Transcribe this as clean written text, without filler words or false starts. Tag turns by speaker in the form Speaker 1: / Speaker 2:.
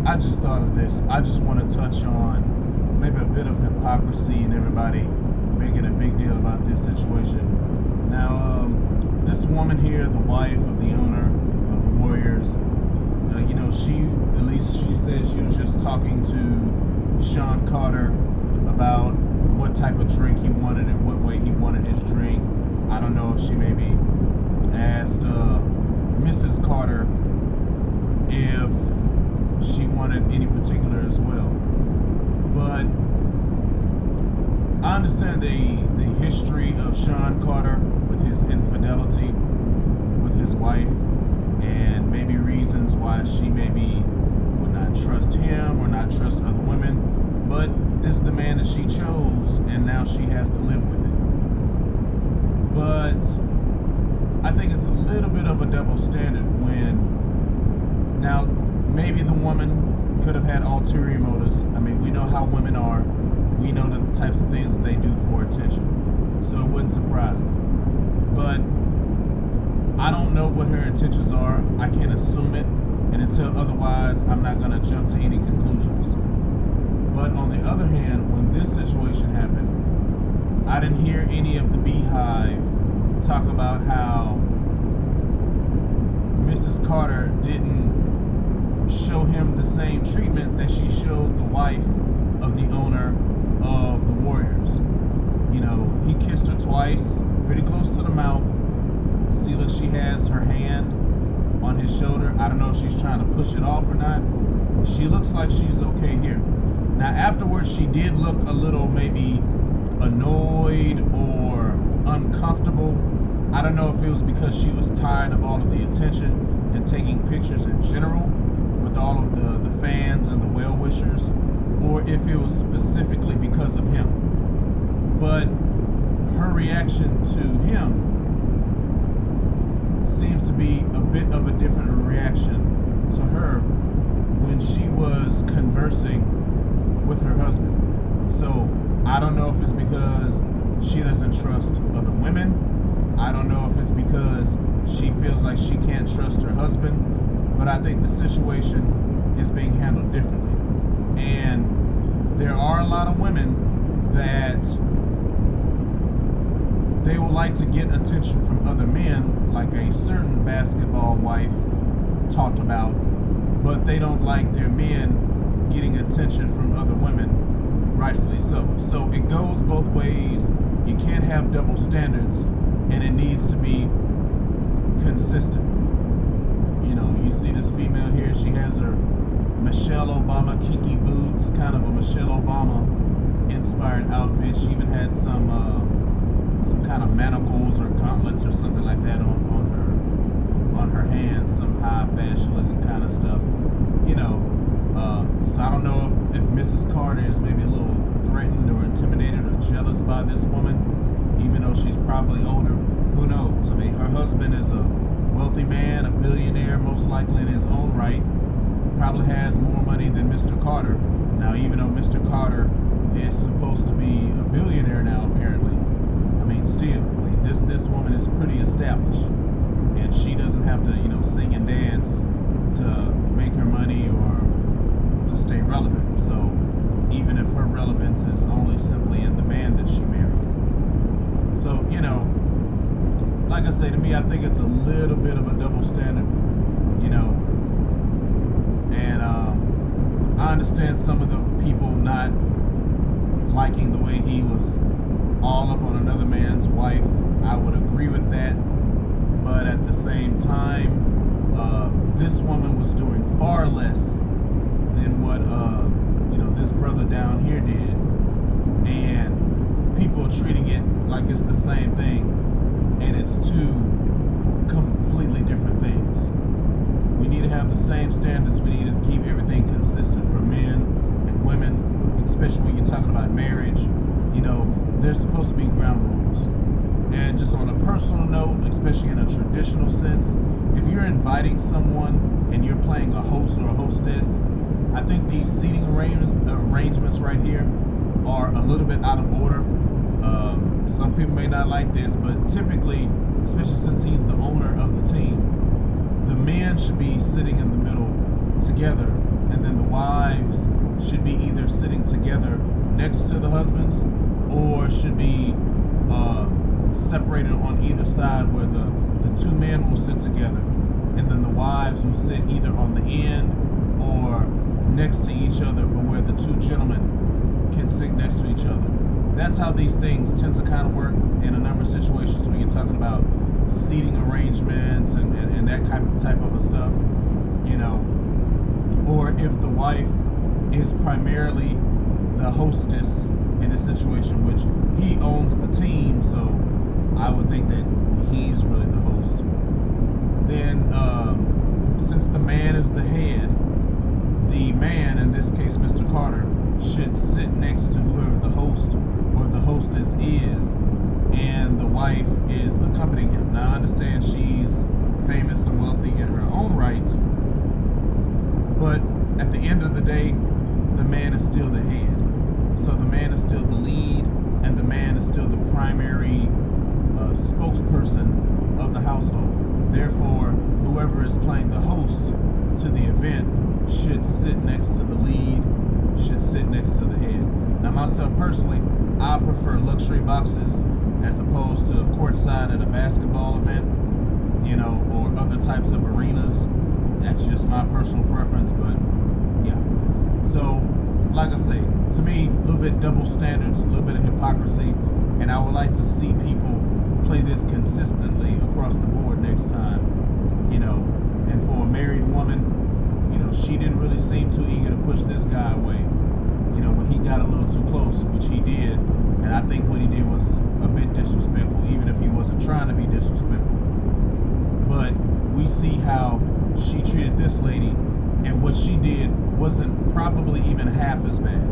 Speaker 1: I just thought of this. I just want to touch on maybe a bit of hypocrisy and everybody making a big deal about this situation. Now, this woman here, the wife of the owner of the Warriors, she said she was just talking to Sean Carter about what type of drink he wanted and what way he wanted his drink. I don't know if she maybe asked Mrs. Carter if she wanted any particular as well. But I understand the history of Sean Carter with his infidelity with his wife, and maybe reasons why she maybe would not trust him or not trust other women. But this is the man that she chose, and now she has to live with it. But I think it's a little bit of a double standard when, now, maybe the woman could have had ulterior motives. I mean, we know how women are. We know the types of things that they do for attention. So it wouldn't surprise me. But I don't know what her intentions are. I can't assume it. And until otherwise, I'm not going to jump to any conclusions. But on the other hand, when this situation happened, I didn't hear any of the Beehive talk about how Mrs. Carter didn't show him the same treatment that she showed the wife of the owner of the Warriors. You know, he kissed her twice, pretty close to the mouth. See, look, she has her hand on his shoulder. I don't know if she's trying to push it off or not. She looks like she's okay here. Now, afterwards, she did look a little maybe annoyed or uncomfortable. I don't know if it was because she was tired of all of the attention and taking pictures in general with all of the fans and the well-wishers, or if it was specifically because of him. But her reaction to him seems to be a bit of a different reaction to her when she was conversing with her husband. So I don't know if it's because she doesn't trust other women. I don't know if it's because she feels like she can't trust her husband. But I think the situation is being handled differently. And there are a lot of women that they would like to get attention from other men, like a certain basketball wife talked about, but they don't like their men getting attention from other women, rightfully so. So it goes both ways. You can't have double standards, and it needs to be consistent. You know, you see this female here, she has her Michelle Obama Kiki boots, kind of a Michelle Obama inspired outfit. She even had some kind of manacles or gauntlets or something like that on her hands, some high fashion looking kind of stuff. You know, so I don't know if Mrs. Carter is maybe a little threatened or intimidated or jealous by this woman, even though she's probably older. Who knows? I mean, her husband is a wealthy man, a billionaire, most likely in his own right, probably has more money than Mr. Carter. Now, even though Mr. Carter is supposed to be a billionaire now, apparently, I mean, still, this woman is pretty established, and she doesn't have to, sing and dance to make her money or to stay relevant. So, even if her relevance is only simply in the man that she married. So, like I say, to me, I think it's a little bit of a double standard, and I understand some of the people not liking the way he was all up on another man's wife. I would agree with that, but at the same time, this woman was doing far less than what this brother down here did, and people are treating it like it's the same thing, and it's two completely different things. We need to have the same standards. We need to keep everything consistent for men and women, especially when you're talking about marriage. There's supposed to be ground rules. And just on a personal note, especially in a traditional sense, if you're inviting someone and you're playing a host or a hostess, I think these seating arrangements right here are a little bit out of order. Some people may not like this, but typically, especially since he's the owner of the team, the men should be sitting in the middle together, and and then the wives should be either sitting together next to the husbands, or should be separated on either side, where the two men will sit together, and then the wives will sit either on the end or next to each other, but where the two gentlemen can sit next to each other. That's how these things tend to kind of work in a number of situations when you're talking about seating arrangements and that type of stuff, you know. Or if the wife is primarily the hostess in a situation, which he owns the team, so I would think that he's really the host. Then, since the man is the head, the man, in this case Mr. Carter, should sit next to whoever the host or the hostess is, and the wife is accompanying him. Now, I understand she's famous and wealthy in her own right, but at the end of the day, the man is still the head. So the man is still the lead, and the man is still the primary spokesperson of the household. Therefore, whoever is playing the host to the event should sit next to the lead, should sit next to the head. Now, myself personally, I prefer luxury boxes as opposed to courtside at a basketball event, you know, or other types of arenas. That's just my personal preference, but yeah. So, like I say, to me, a little bit double standards, a little bit of hypocrisy, and I would like to see people play this consistently across the board next time, you know. And for a married woman, you know, she didn't really seem too eager to push this guy away, you know, when he got a little too close, which he did, and I think what he did was a bit disrespectful, even if he wasn't trying to be disrespectful. But we see how she treated this lady, and what she did wasn't probably even half as bad.